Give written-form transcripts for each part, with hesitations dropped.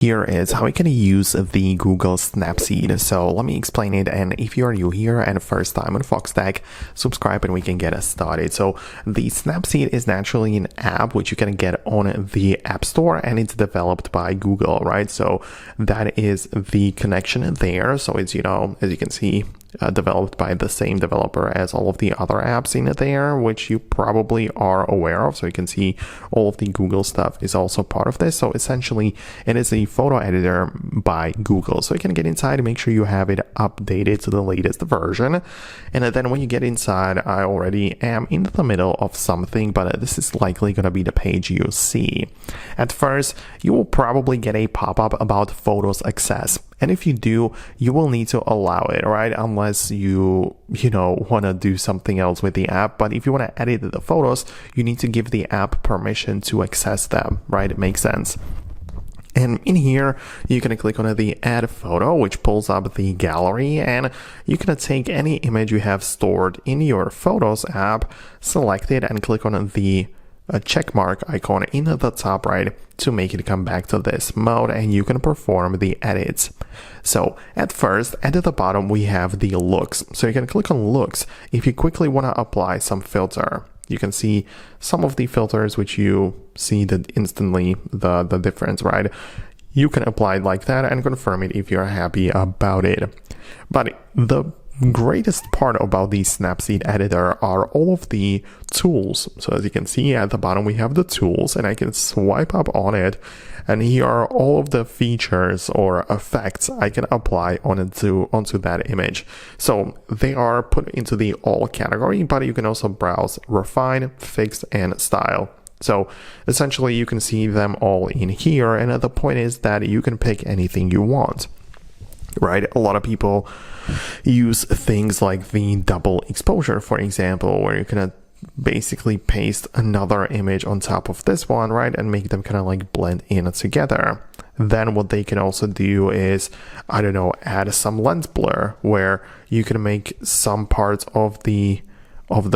Here is how you can use the Google Snapseed. So let me explain it. And if you are new here and first time on Foxtecc, subscribe and we can get us started. So the Snapseed is naturally an app which you can get on the App Store, and it's developed by Google, right? So that is the connection there. So it's, as you can see, developed by the same developer as all of the other apps in there, which you probably are aware of. So you can see all of the Google stuff is also part of this. So essentially it is a photo editor by Google. So you can get inside and make sure you have it updated to the latest version. And then when you get inside, I already am in the middle of something, but this is likely going to be the page you see. At first, you will probably get a pop-up about photos access. And if you do, you will need to allow it, right? Unless you want to do something else with the app. But if you want to edit the photos, you need to give the app permission to access them, right? It makes sense. And in here, you're going to click on the add photo, which pulls up the gallery, and you're going to take any image you have stored in your Photos app, select it, and click on the check mark icon in the top right to make it come back to this mode, and you can perform the edits. So at first, at the bottom, we have the looks. So you can click on looks if you quickly want to apply some filter. You can see some of the filters which you see that instantly the difference, right? You can apply it like that and confirm it if you're happy about it. But the greatest part about the Snapseed editor are all of the tools. So as you can see at the bottom, we have the tools, and I can swipe up on it, and here are all of the features or effects I can apply onto that image. So they are put into the all category, but you can also browse refine, fix, and style. So essentially you can see them all in here, and the point is that you can pick anything you want. Right? A lot of people use things like the double exposure, for example, where you can basically paste another image on top of this one, right? And make them kind of like blend in together. Then what they can also do is, add some lens blur, where you can make some parts of the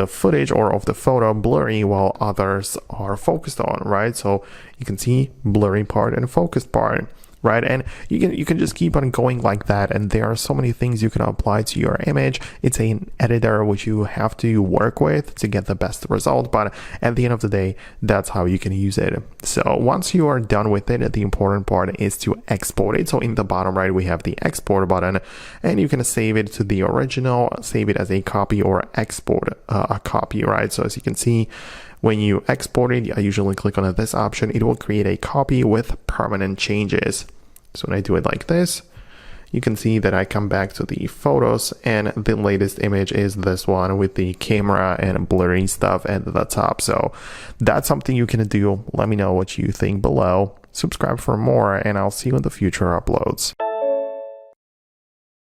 footage or of the photo blurry while others are focused on, right? So you can see blurry part and focused part. Right, and you can just keep on going like that, and there are so many things you can apply to your image. It's an editor which you have to work with to get the best result, but at the end of the day, that's how you can use it. So once you are done with it, the important part is to export it. So in the bottom right, we have the export button, and you can save it to the original, save it as a copy, or export a copy, right? So as you can see, when you export it, I usually click on this option. It will create a copy with permanent changes. So when I do it like this, you can see that I come back to the photos, and the latest image is this one with the camera and blurry stuff at the top. So that's something you can do. Let me know what you think below. Subscribe for more, and I'll see you in the future uploads.